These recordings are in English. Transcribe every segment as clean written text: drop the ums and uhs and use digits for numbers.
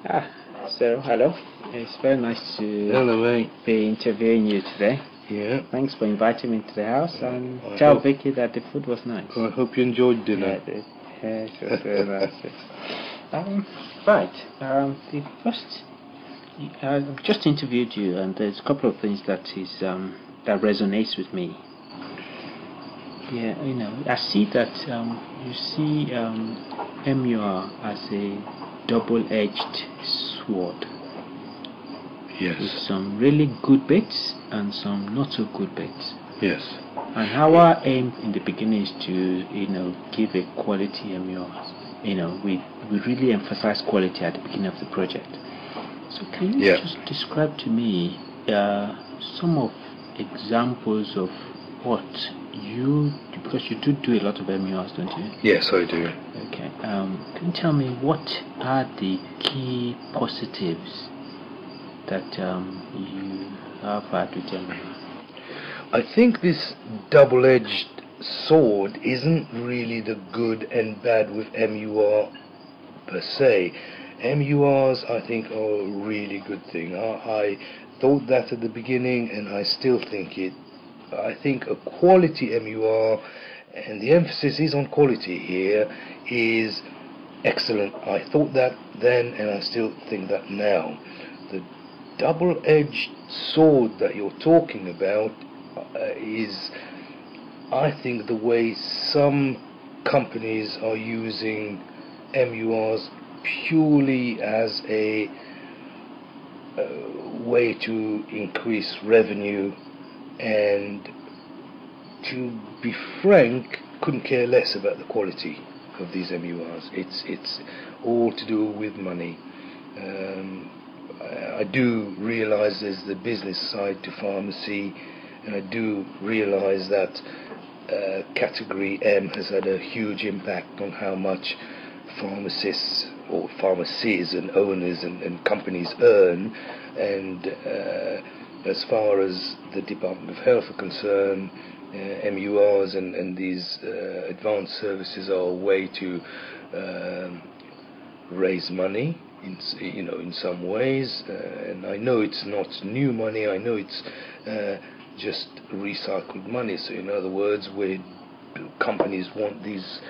Ah, so hello. It's very nice to Hello, mate. be interviewing you today. Yeah. Thanks for inviting me to the house, and tell Vicky that the food was nice. I hope you enjoyed dinner. Yeah, it was very nice. Right. The first, I've just interviewed you, and there's a couple of things that that resonates with me. Yeah, I see that you see MUR as a double-edged sword. Yes. With some really good bits and some not so good bits. Yes. And our aim in the beginning is to, give a quality MUR. We really emphasize quality at the beginning of the project. So can you just describe to me some of examples of what you, because you do a lot of MURs, don't you? Yes, I do. Okay. Can you tell me what are the key positives that you have had with MUR? I think this double-edged sword isn't really the good and bad with MUR per se. MURs, I think, are a really good thing. I thought that at the beginning, and I still think it. I think a quality MUR, and the emphasis is on quality here, is excellent. I thought that then, and I still think that now. The double-edged sword that you're talking about is, I think, the way some companies are using MURs purely as a way to increase revenue, and to be frank, couldn't care less about the quality of these MURs. It's all to do with money. I do realize there's the business side to pharmacy, and I do realize that category M has had a huge impact on how much pharmacists or pharmacies and owners and companies earn, and as far as the Department of Health are concerned, MURs and these advanced services are a way to raise money in some ways, and I know it's not new money. I know it's just recycled money. So in other words, where companies want these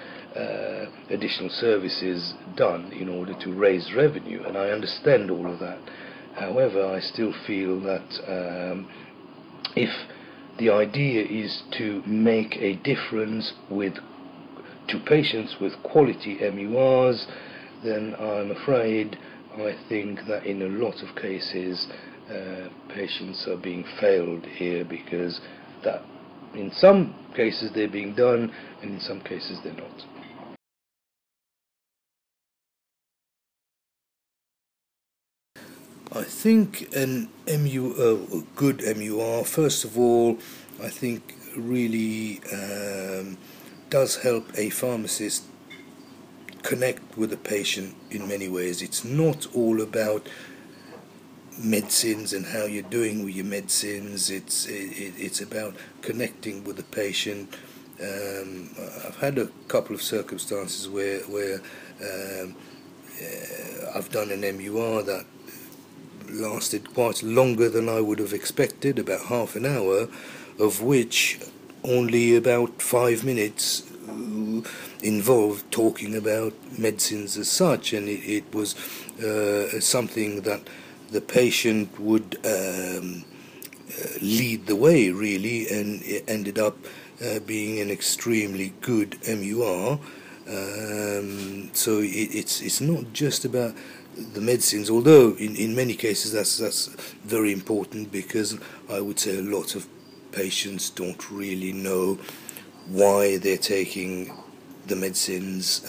additional services done in order to raise revenue, and I understand all of that. However, I still feel that if the idea is to make a difference to patients with quality MURs, then I'm afraid I think that in a lot of cases patients are being failed here, because that in some cases they're being done and in some cases they're not. I think a good MUR, first of all, I think really does help a pharmacist connect with the patient in many ways. It's not all about medicines and how you're doing with your medicines. It's about connecting with the patient. I've had a couple of circumstances where I've done an MUR that lasted quite longer than I would have expected, about half an hour, of which only about 5 minutes involved talking about medicines as such, and it was something that the patient would lead the way, really, and it ended up being an extremely good MUR. So it's not just about the medicines, although in many cases that's very important, because I would say a lot of patients don't really know why they're taking the medicines,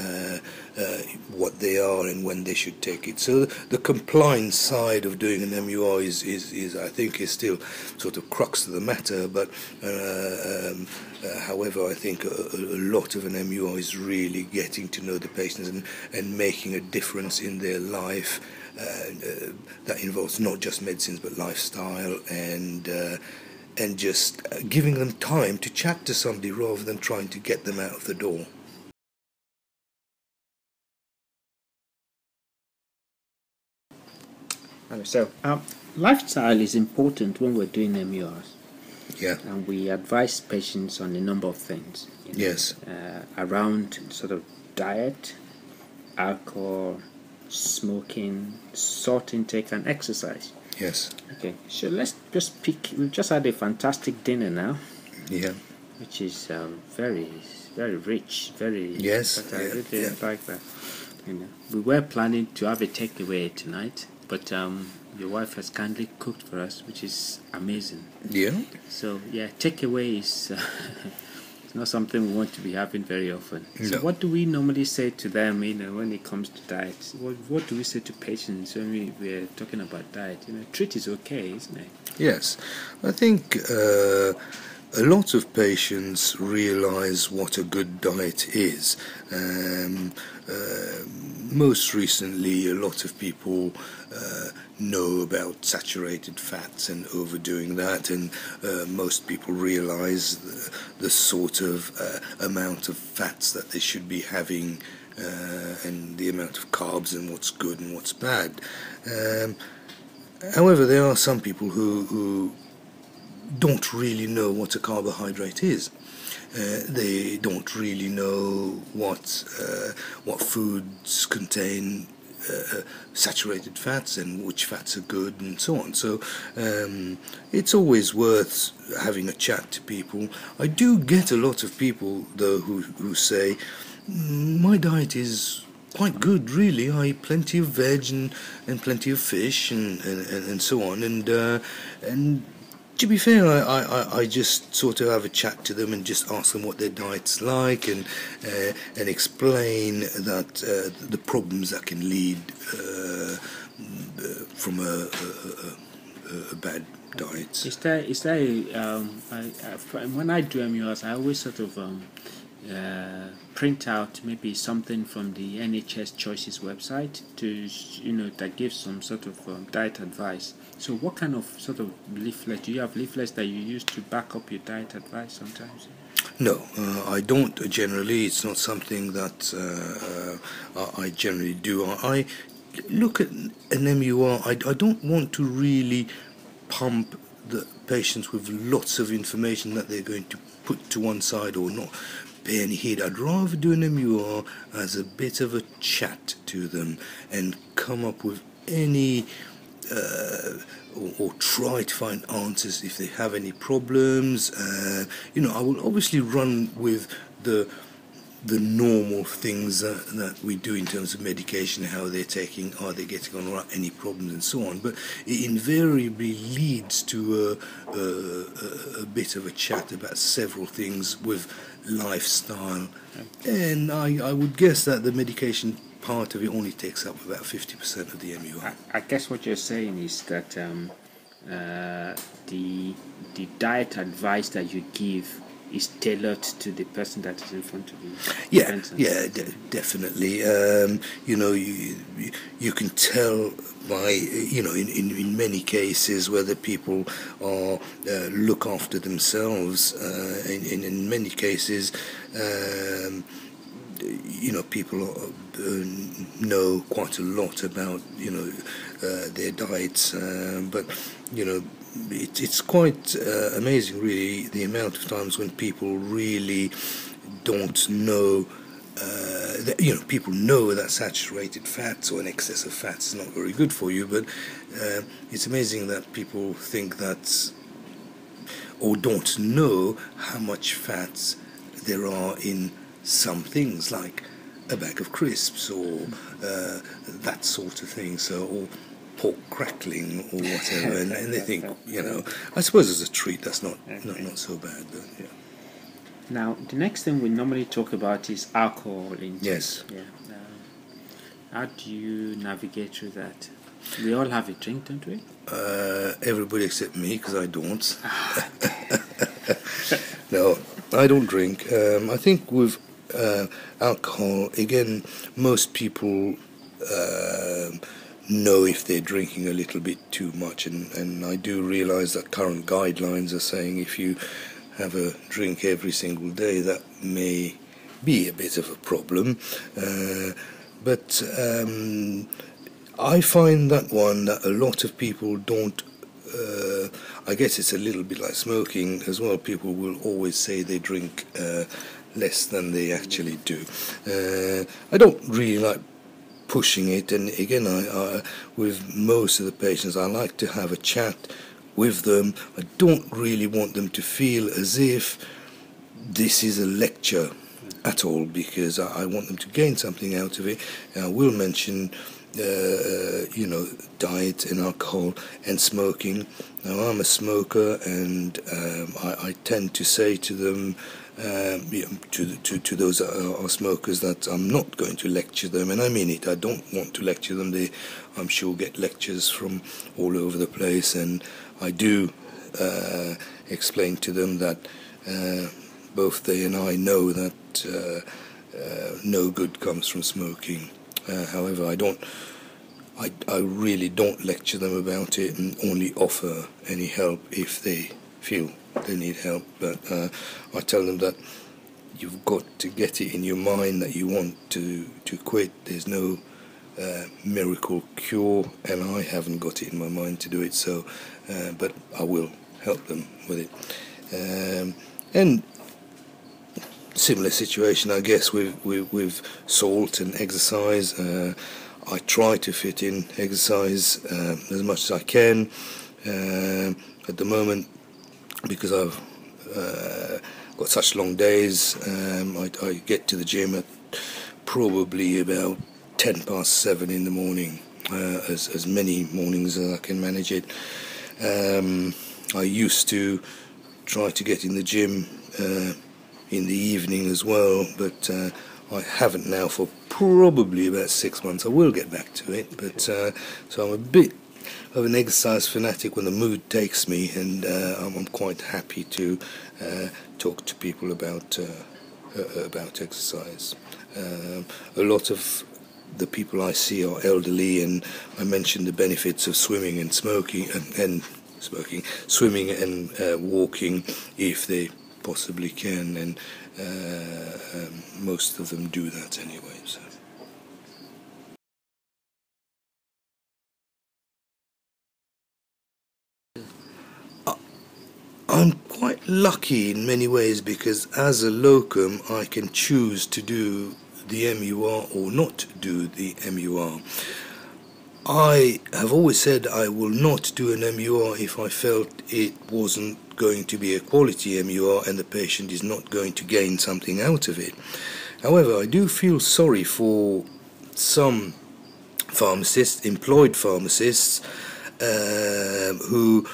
what they are and when they should take it. So the compliance side of doing an MUR is I think is still sort of crux of the matter, but however, I think a lot of an MUR is really getting to know the patients and making a difference in their life. That involves not just medicines but lifestyle, and just giving them time to chat to somebody rather than trying to get them out of the door. So, lifestyle is important when we're doing MURs. Yeah. And we advise patients on a number of things. Yes. Around sort of diet, alcohol, smoking, salt intake, and exercise. Yes. Okay, so let's just pick. We've just had a fantastic dinner now. Yeah. Which is very, very rich. Very. Yes. But I really like that. We were planning to have a takeaway tonight, but your wife has kindly cooked for us, which is amazing. Yeah. So yeah, takeaway is it's not something we want to be having very often. No. So what do we normally say to them, when it comes to diet? What do we say to patients when we're talking about diet? Treat is okay, isn't it? Yes, I think a lot of patients realize what a good diet is. Most recently, a lot of people know about saturated fats and overdoing that, and most people realize the sort of amount of fats that they should be having, and the amount of carbs and what's good and what's bad. However, there are some people who don't really know what a carbohydrate is. They don't really know what foods contain saturated fats and which fats are good and so on. So it's always worth having a chat to people. I do get a lot of people though who say, my diet is quite good really, I eat plenty of veg and plenty of fish and so on, and to be fair, I just sort of have a chat to them and just ask them what their diet's like, and explain that the problems that can lead from a bad diet. Is there when I do MURs, I always sort of print out maybe something from the NHS Choices website that gives some sort of diet advice. So what kind of sort of leaflet do you have? Leaflets that you use to back up your diet advice sometimes? No, I don't generally. It's not something that I generally do. I look at an MUR. I don't want to really pump the patients with lots of information that they're going to put to one side or not pay any heed. I'd rather do an MUR as a bit of a chat to them and come up with any or try to find answers if they have any problems. I will obviously run with the normal things that we do in terms of medication, how they're taking, are they getting on right, any problems and so on, but it invariably leads to a bit of a chat about several things with lifestyle, and I would guess that the medication part of it only takes up about 50% of the MUR. I guess what you're saying is that the diet advice that you give is tailored to the person that is in front of you. Definitely. You can tell by in many cases whether people are look after themselves. In many cases, people know quite a lot about their diets, but it's quite amazing really the amount of times when people really don't know people know that saturated fats or an excess of fats is not very good for you, but it's amazing that people think that or don't know how much fats there are in some things like a bag of crisps or that sort of thing, or pork crackling or whatever, and they think, I suppose as a treat that's not so bad, but yeah. Now, the next thing we normally talk about is alcohol intake. Yes. Yeah. How do you navigate through that? We all have a drink, don't we? Everybody except me, because I don't. No, I don't drink. I think with alcohol, again, most people know if they're drinking a little bit too much, and I do realise that current guidelines are saying if you have a drink every single day, that may be a bit of a problem. But I find that one that a lot of people don't. I guess it's a little bit like smoking as well. People will always say they drink less than they actually do. I don't really like pushing it, and again, I with most of the patients, I like to have a chat with them. I don't really want them to feel as if this is a lecture at all, because I want them to gain something out of it. And I will mention diet and alcohol and smoking. Now, I'm a smoker, and I tend to say to them, to those that are smokers, that I'm not going to lecture them, and I mean it. I don't want to lecture them. They, I'm sure, get lectures from all over the place, and I do explain to them that both they and I know that no good comes from smoking. However, I really don't lecture them about it, and only offer any help if they feel they need help. But I tell them that you've got to get it in your mind that you want to quit. There's no miracle cure, and I haven't got it in my mind to do it. So, but I will help them with it. And similar situation, I guess, with salt and exercise. I try to fit in exercise as much as I can. At the moment, because I've got such long days, I get to the gym at probably about 7:10 in the morning, as many mornings as I can manage it. I used to try to get in the gym in the evening as well, but I haven't now for probably about 6 months. I will get back to it, but so I'm a bit of an exercise fanatic when the mood takes me, and I'm quite happy to talk to people about exercise. A lot of the people I see are elderly, and I mentioned the benefits of swimming and swimming and walking if they possibly can, and most of them do that anyway. So. I'm quite lucky in many ways, because as a locum I can choose to do the MUR or not do the MUR. I have always said I will not do an MUR if I felt it wasn't going to be a quality MUR and the patient is not going to gain something out of it. However, I do feel sorry for some pharmacists, employed pharmacists, who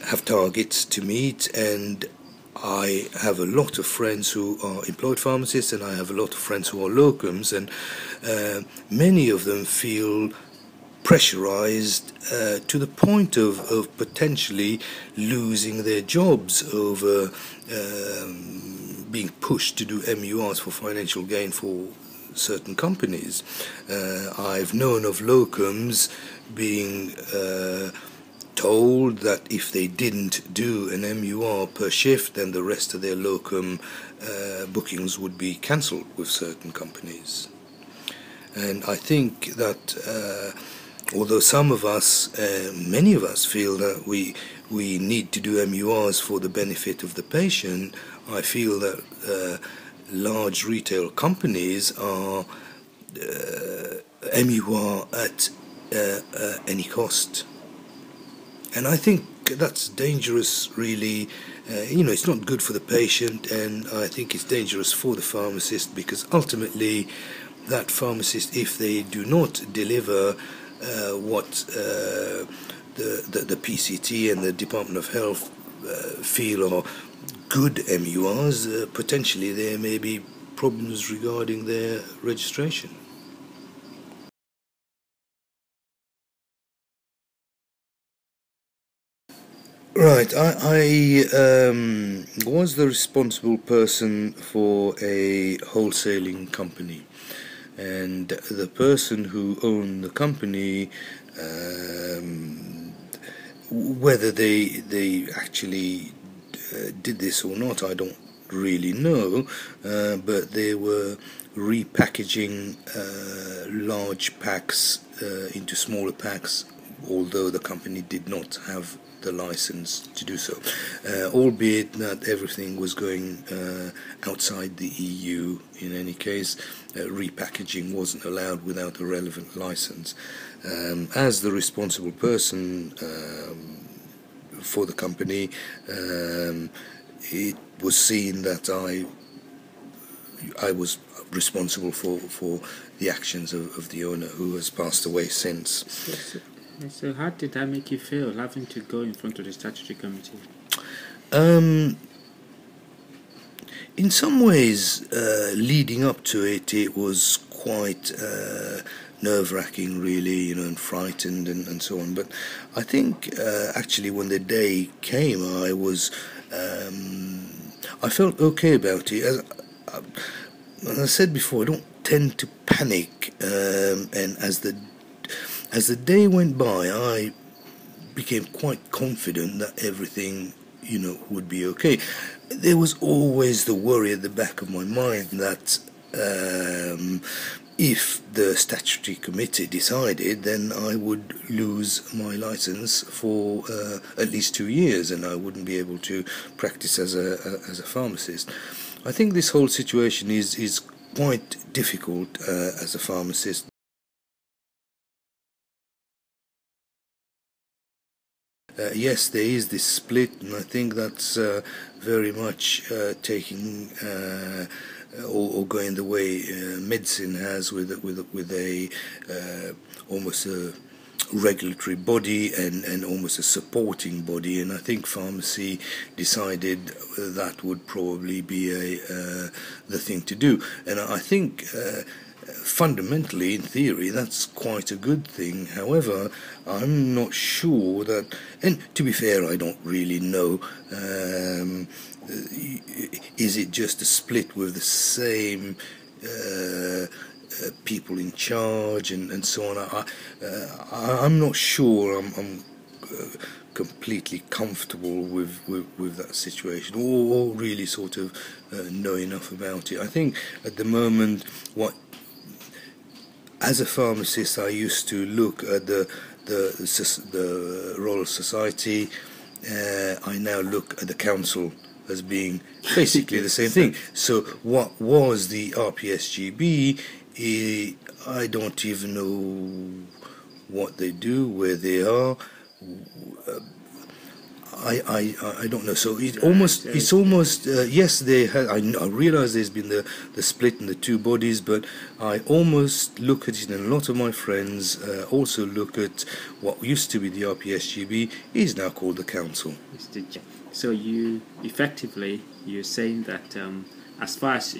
have targets to meet, and I have a lot of friends who are employed pharmacists, and I have a lot of friends who are locums, and many of them feel pressurized to the point of potentially losing their jobs over being pushed to do MURs for financial gain for certain companies. I've known of locums being told that if they didn't do an MUR per shift, then the rest of their locum bookings would be cancelled with certain companies. And I think that although some of us, many of us, feel that we need to do MURs for the benefit of the patient, I feel that large retail companies are MUR at any cost. And I think that's dangerous, really. It's not good for the patient, and I think it's dangerous for the pharmacist, because ultimately that pharmacist, if they do not deliver what the PCT and the Department of Health feel are good MURs, potentially there may be problems regarding their registration. Right, I was the responsible person for a wholesaling company, and the person who owned the company, whether they actually did this or not, I don't really know, but they were repackaging large packs into smaller packs, although the company did not have the license to do so, albeit that everything was going outside the EU. In any case, repackaging wasn't allowed without a relevant license. As the responsible person for the company, it was seen that I was responsible for the actions of the owner, who has passed away since. So how did that make you feel, having to go in front of the statutory committee? In some ways, leading up to it, it was quite nerve-wracking, really, and frightened and so on. But I think actually when the day came, I felt okay about it. As I said before, I don't tend to panic, and as the day went by, I became quite confident that everything, would be okay. There was always the worry at the back of my mind that if the statutory committee decided, then I would lose my license for at least 2 years, and I wouldn't be able to practice as a pharmacist. I think this whole situation is quite difficult as a pharmacist. Yes, there is this split, and I think that's very much taking or going the way medicine has, with a almost a regulatory body and almost a supporting body. And I think pharmacy decided that would probably be the thing to do. And I think fundamentally, in theory, that's quite a good thing. However, I'm not sure that, and to be fair, I don't really know, is it just a split with the same people in charge and so on? I'm not sure I'm completely comfortable with that situation, or really sort of know enough about it. I think at the moment, as a pharmacist, I used to look at the Royal Society. I now look at the council as being basically the same thing. So what was the RPSGB? I don't even know what they do, where they are. I don't know. So it's almost yes, they had. I realize there's been the split in the two bodies, but I almost look at it, and a lot of my friends also look at what used to be the RPSGB is now called the council. So you're saying that as far as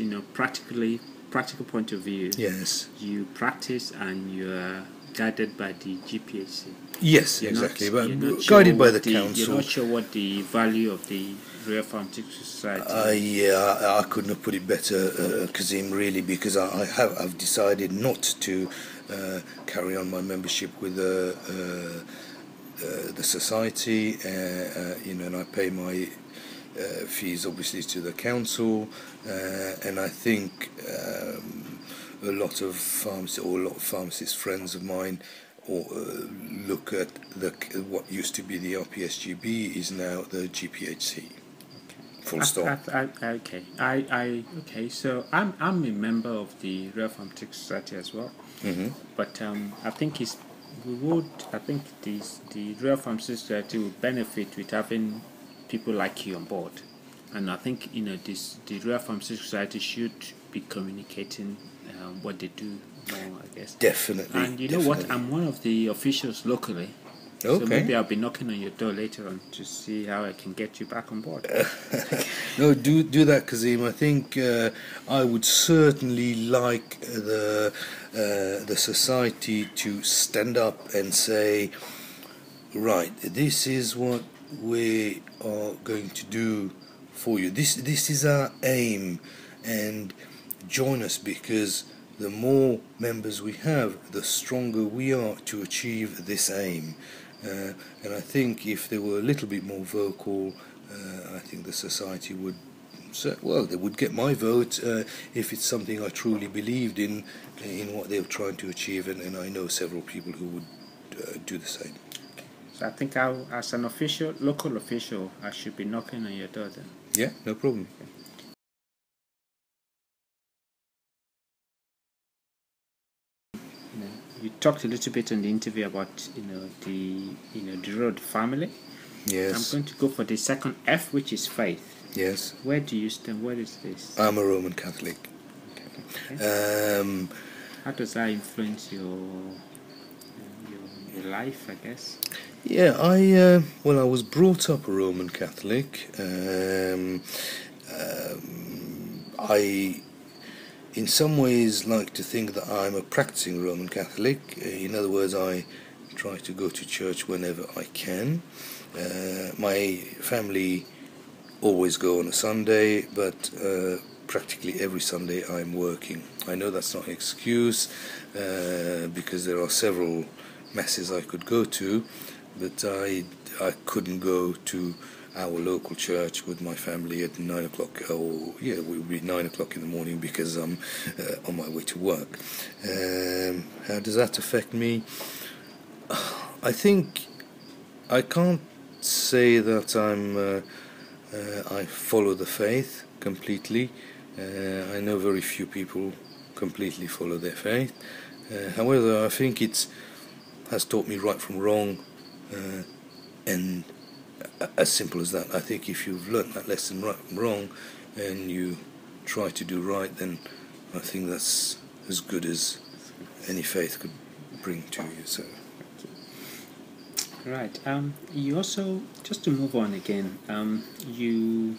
practical point of view, yes, you practice and you are guided by the GPHC. Yes, exactly. But guided by the council. You're not sure what the value of the Royal Pharmaceutical Society. Yeah, I couldn't have put it better, Kazeem, really, because I've decided not to carry on my membership with the society, and I pay my fees obviously to the council, and I think a lot of pharmacist friends of mine look at what used to be the RPSGB is now the GPHC. Full stop. Okay. Okay. So I'm a member of the Royal Pharmaceutical Society as well. Mm-hmm. But I think the Royal Pharmaceutical Society would benefit with having people like you on board, and I think the Royal Pharmaceutical Society should be communicating what they do more, I guess. Definitely. And you know what? I'm one of the officials locally. Okay. So maybe I'll be knocking on your door later on to see how I can get you back on board. No, do that, Kazeem. I think I would certainly like the society to stand up and say, right, this is what we are going to do for you. This is our aim, and join us, because the more members we have, the stronger we are to achieve this aim. And I think if they were a little bit more vocal, I think the society would So, well, they would get my vote if it's something I truly believed in what they were trying to achieve, and I know several people who would do the same. So I think as an official, local official, I should be knocking on your door then. Yeah, no problem. You talked a little bit in the interview about the road family. Yes. I'm going to go for the second F, which is faith. Yes. Where do you stand? What is this? I'm a Roman Catholic. Okay. How does that influence your life, I guess? Yeah, I was brought up a Roman Catholic. I, in some ways, like to think that I'm a practicing Roman Catholic. In other words, I try to go to church whenever I can. My family always go on a Sunday, but practically every Sunday I'm working. I know that's not an excuse, because there are several masses I could go to, but I couldn't go to our local church with my family at 9 o'clock, or it would be 9 o'clock in the morning, because I'm on my way to work. How does that affect me? I think I can't say that I follow the faith completely. I know very few people completely follow their faith. However, I think it has taught me right from wrong, and as simple as that. I think if you've learnt that lesson right from wrong and you try to do right, then I think that's as good as any faith could bring to you. So. Right. You also, just to move on again, you've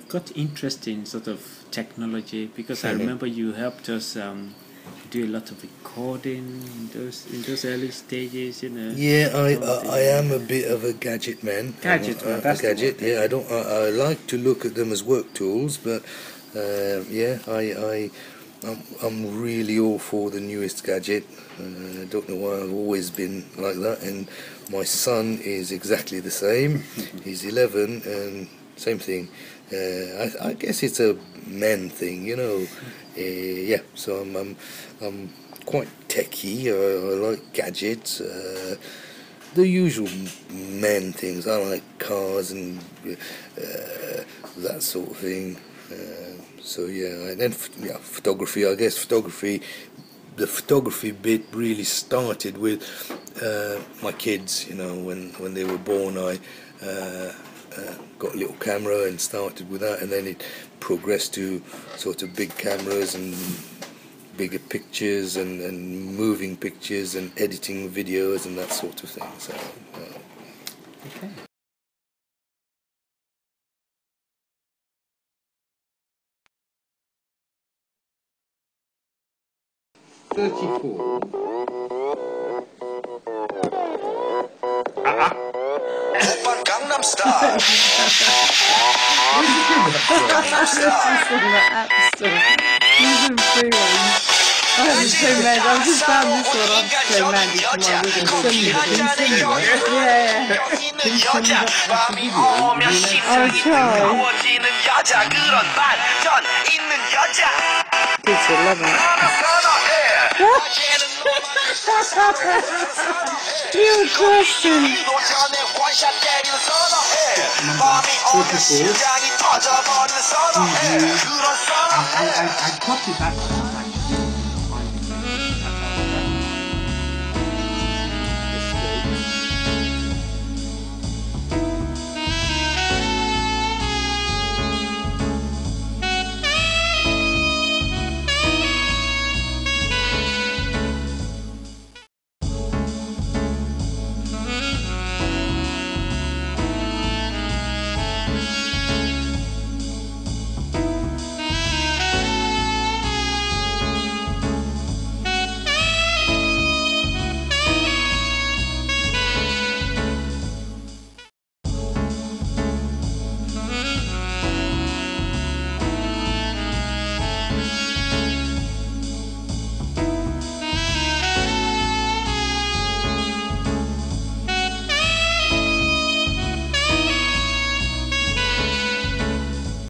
got interest in sort of technology, because I remember you helped us do a lot of recording in those early stages, Yeah, I am a bit of a gadget man. That's gadget. The word. Yeah, I like to look at them as work tools, but I'm really all for the newest gadget. I don't know why I've always been like that, and my son is exactly the same. He's 11, and same thing. I guess it's a men thing, So I'm quite techie. I like gadgets. The usual men things. I like cars and that sort of thing. And then photography. I guess the photography bit really started with my kids. When they were born, I got a little camera and started with that, and then it progressed to sort of big cameras and bigger pictures and moving pictures and editing videos and that sort of thing. So. Okay. Gangnam Style. Gangnam Style. I haven't shown Mandy. I've just found this one. I've shown Mandy tomorrow. I'll try. Kids are loving it. Real question. I copied that.